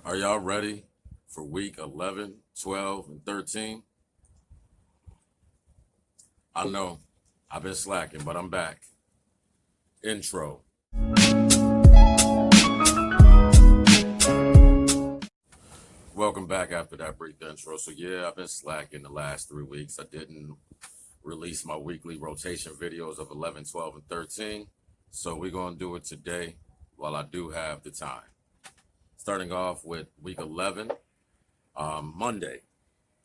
Are y'all ready for week 11, 12, and 13? I know I've been slacking, but I'm back. Intro. Welcome back after that brief intro. So, yeah, I've been slacking the last 3 weeks. I didn't release my weekly rotation videos of 11, 12, and 13. So, we're going to do it today while I do have the time. Starting off with week 11, Monday,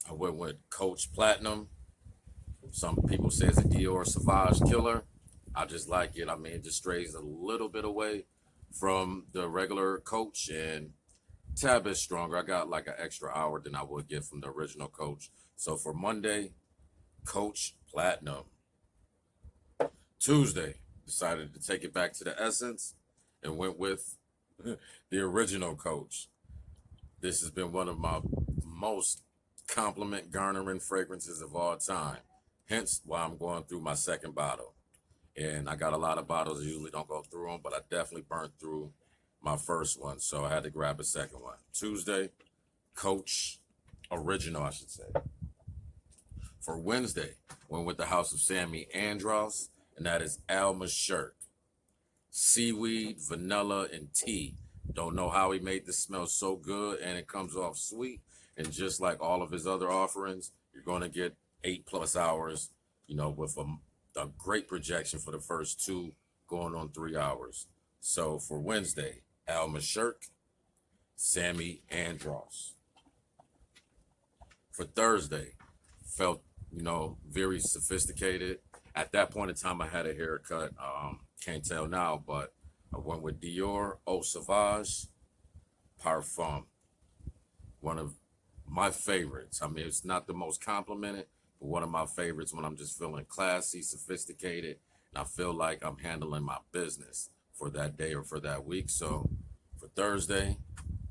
I went with Coach Platinum. Some people say it's a Dior Sauvage killer. I just like it. I mean, it just strays a little bit away from the regular Coach and tad bit stronger. I got like an extra hour than I would get from the original Coach. So for Monday, Coach Platinum. Tuesday, decided to take it back to the essence and went with the original Coach. This has been one of my most compliment garnering fragrances of all time. Hence why I'm going through my second bottle. And I got a lot of bottles. I usually don't go through them, but I definitely burnt through my first one. So I had to grab a second one. Tuesday, Coach Original, I should say. For Wednesday, went with the house of Samy Andraus, and that is Alma Shirk. Seaweed, vanilla, and tea. Don't know how he made this smell so good, and it comes off sweet. And just like all of his other offerings, you're going to get 8+ hours, with a great projection for the first two, going on 3 hours. So for Wednesday, Alma Shirk, Samy Andraus. For Thursday, felt, very sophisticated. At that point in time, I had a haircut. Can't tell now, but I went with Dior Eau Sauvage Parfum. One of my favorites. I mean, it's not the most complimented, but one of my favorites when I'm just feeling classy, sophisticated, and I feel like I'm handling my business for that day or for that week. So for Thursday,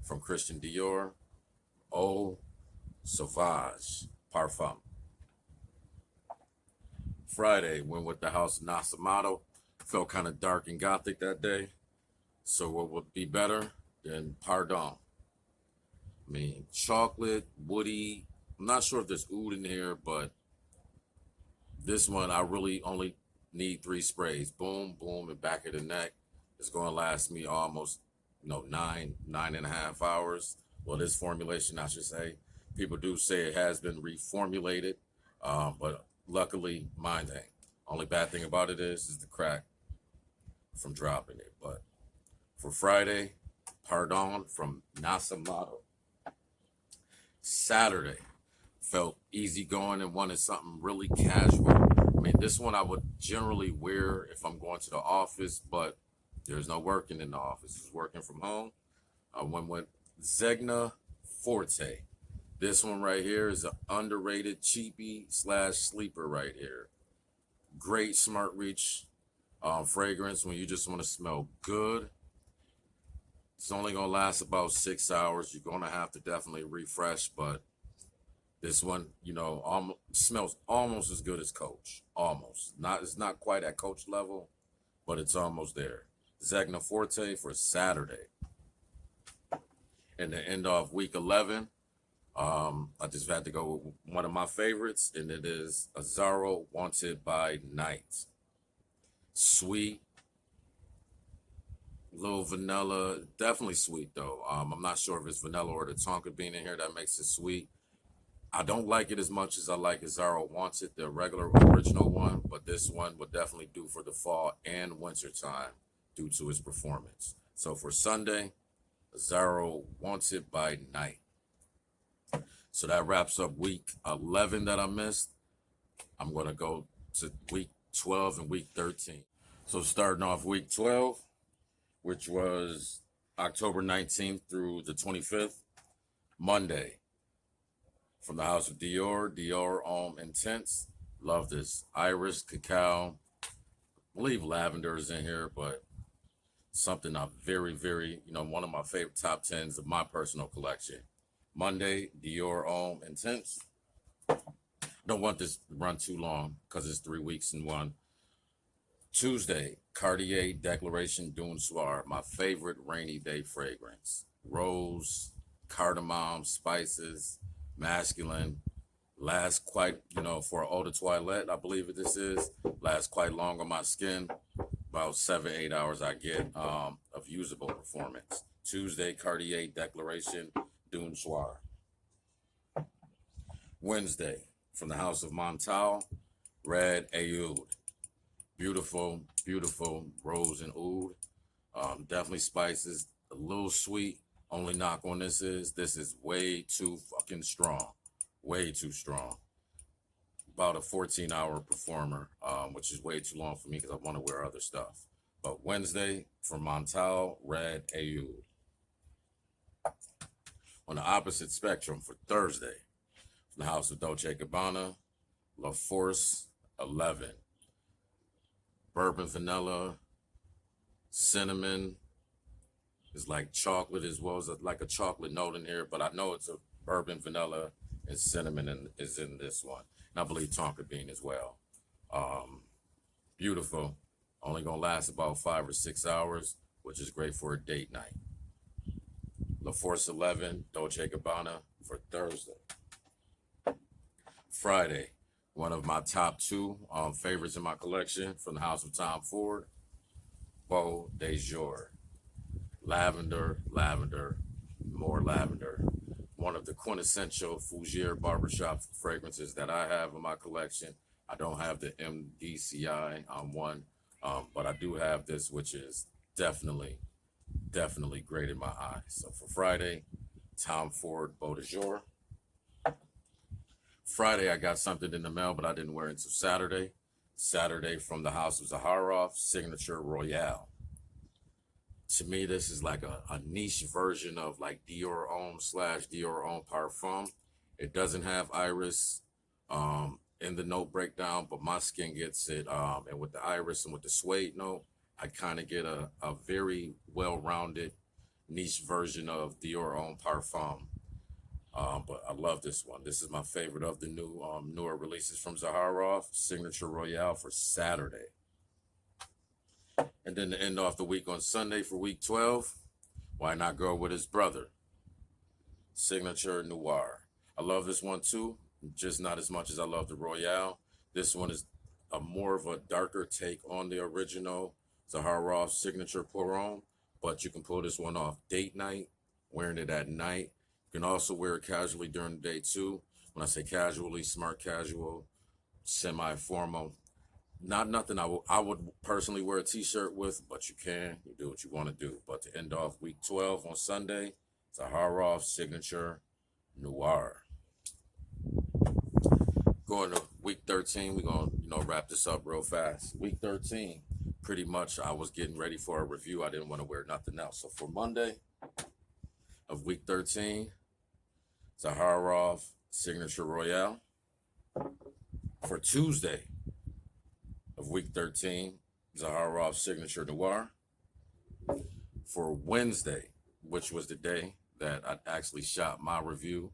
from Christian Dior, Eau Sauvage Parfum. Friday, went with the house Nasamato. Felt kind of dark and gothic that day. So what would be better than Pardon? I mean, chocolate, woody. I'm not sure if there's oud in here, but this one, I really only need 3 sprays. Boom, boom, and back of the neck. It's going to last me almost, 9.5 hours. Well, this formulation, I should say. People do say it has been reformulated, but luckily, mine ain't. Only bad thing about it is the crack from dropping it. But for Friday, Pardon from Nasamato. Saturday, felt easygoing and wanted something really casual. I mean, this one I would generally wear if I'm going to the office, but there's no working in the office. It's working from home. I went with Zegna Forte. This one right here is an underrated cheapie / sleeper right here. Great smart reach fragrance when you just want to smell good. It's only going to last about 6 hours. You're going to have to definitely refresh, but this one, smells almost as good as Coach. Almost. It's not quite at Coach level, but it's almost there. Zegna Forte for Saturday. And the end of week 11, I just had to go with one of my favorites, and it is Zaharoff Wanted by Night. Sweet, little vanilla, definitely sweet though. I'm not sure if it's vanilla or the tonka bean in here that makes it sweet. I don't like it as much as I like Zaharoff Wanted, the regular original one, but this one would definitely do for the fall and winter time due to its performance. So for Sunday, Zaharoff Wanted by Night. So that wraps up week 11 that I missed. I'm going to go to week 12 and week 13. So starting off week 12, which was October 19th through the 25th, Monday. From the house of Dior Homme Intense. Love this. Iris, cacao. I believe lavender is in here, but something I'm very, very, one of my favorite top 10s of my personal collection. Monday, Dior Homme Intense. Don't want this to run too long because it's 3 weeks in one. Tuesday, Cartier Declaration Dune Soir, my favorite rainy day fragrance. Rose, cardamom, spices, masculine. Lasts quite, for an eau de toilette, I believe this is. Lasts quite long on my skin. About 7, 8 hours I get of usable performance. Tuesday, Cartier Declaration Dune Soir. Wednesday, from the House of Montal, Red Oud. Beautiful, beautiful rose and oud. Definitely spices, a little sweet. Only knock on this is way too fucking strong. Way too strong. About a 14-hour performer, which is way too long for me because I want to wear other stuff. But Wednesday, from Montal, Red Oud. On the opposite spectrum, for Thursday, from the House of Dolce Gabbana, La Force 11. Bourbon vanilla, cinnamon. It's like chocolate as well as like a chocolate note in here, but I know it's a bourbon vanilla and cinnamon is in this one. And I believe tonka bean as well. Beautiful. Only gonna last about 5 or 6 hours, which is great for a date night. La Force 11, Dolce Gabbana for Thursday. Friday, one of my top two favorites in my collection from the House of Tom Ford, Beau de Jour. Lavender, lavender, more lavender. One of the quintessential Fougere barbershop fragrances that I have in my collection. I don't have the MDCI one, but I do have this, which is definitely great in my eyes. So for Friday, Tom Ford Beau de Jour. Friday, I got something in the mail, but I didn't wear it until Saturday. Saturday, from the House of Zaharoff, Signature Royale. To me, this is like a niche version of like Dior Homme / Dior Homme Parfum. It doesn't have iris in the note breakdown, but my skin gets it. And with the iris and with the suede note, I kind of get a very well-rounded niche version of Dior Homme Parfum. But I love this one. This is my favorite of the newer releases from Zaharoff, Signature Royale for Saturday. And then to end off the week on Sunday for week 12, why not go with his brother? Signature Noir. I love this one too, just not as much as I love the Royale. This one is more of a darker take on the original Zaharoff Signature Pour-Homme, but you can pull this one off date night, wearing it at night. You can also wear it casually during the day too. When I say casually, smart casual, semi-formal. Not nothing I would personally wear a t-shirt with, but you can. You do what you want to do. But to end off week 12 on Sunday, Zaharoff Signature Noir. Going to week 13, we're going to wrap this up real fast. Week 13, pretty much I was getting ready for a review. I didn't want to wear nothing else. So for Monday of week 13, Zaharoff Signature Royale. For Tuesday of week 13, Zaharoff Signature Noir. For Wednesday, which was the day that I actually shot my review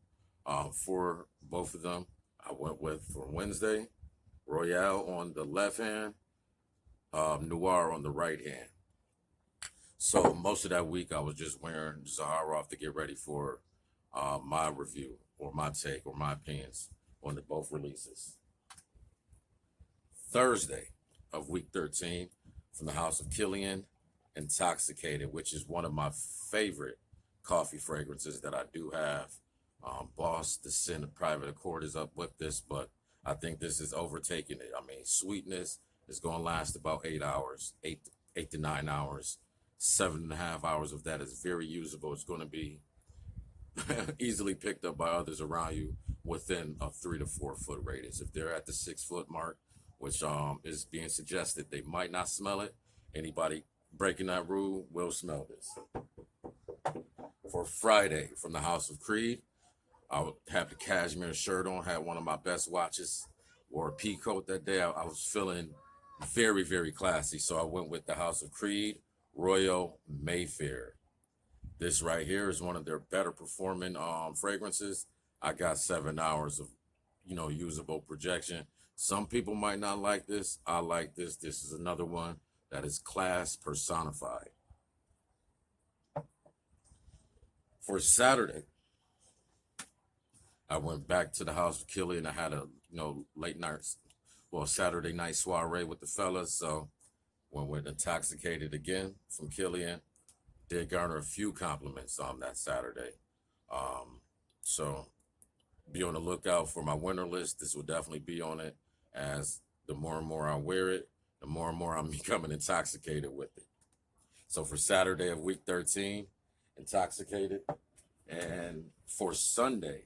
for both of them, I went with, for Wednesday, Royale on the left hand, Noir on the right hand. So most of that week I was just wearing Zaharoff to get ready for my review or my take or my opinions on both releases. Thursday of week 13, from the House of Killian, Intoxicated, which is one of my favorite coffee fragrances that I do have. Boss, the Sin of Private Accord is up with this, but I think this is overtaking it. I mean, sweetness is going to last about 8 hours, 8 to 9 hours. 7.5 hours of that is very usable. It's going to be easily picked up by others around you within a 3 to 4 foot radius. If they're at the 6 foot mark, which is being suggested, they might not smell it. Anybody breaking that rule will smell this. For Friday, from the House of Creed, I would have the cashmere shirt on, had one of my best watches, wore a pea coat that day. I was feeling very, very classy, so I went with the House of Creed Royal Mayfair. This right here is one of their better performing fragrances. I got 7 hours of, usable projection. Some people might not like this. I like this. This is another one that is class personified. For Saturday, I went back to the house with Killian. I had a late night, well, Saturday night soiree with the fellas. So when we're intoxicated again from Killian, did garner a few compliments on that Saturday. Um, so be on the lookout for my winter list. This will definitely be on it, as the more and more I wear it, the more and more I'm becoming intoxicated with it. So for Saturday of week 13, intoxicated. And for Sunday,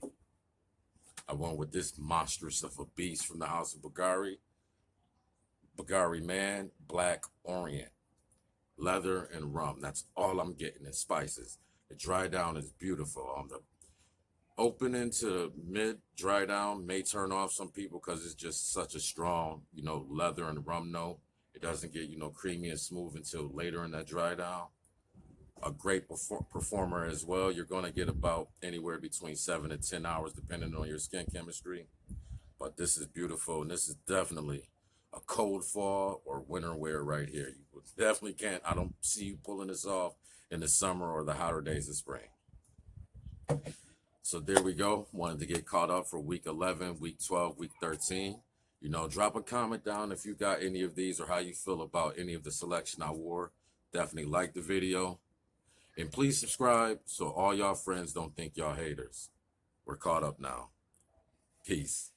I went with this monstrous of a beast from the House of Bulgari. Bulgari Man, Black Orient, leather and rum. That's all I'm getting in spices. The dry down is beautiful. The opening to mid dry down may turn off some people because it's just such a strong, leather and rum note. It doesn't get, creamy and smooth until later in that dry down. A great performer as well. You're going to get about anywhere between 7 to 10 hours depending on your skin chemistry. But this is beautiful, and this is definitely a cold fall or winter wear right here. You definitely can't, I don't see you pulling this off in the summer or the hotter days of spring. So there we go. Wanted to get caught up for week 11, week 12, week 13. Drop a comment down if you got any of these or how you feel about any of the selection I wore. Definitely like the video. And please subscribe so all y'all friends don't think y'all haters. We're caught up now. Peace.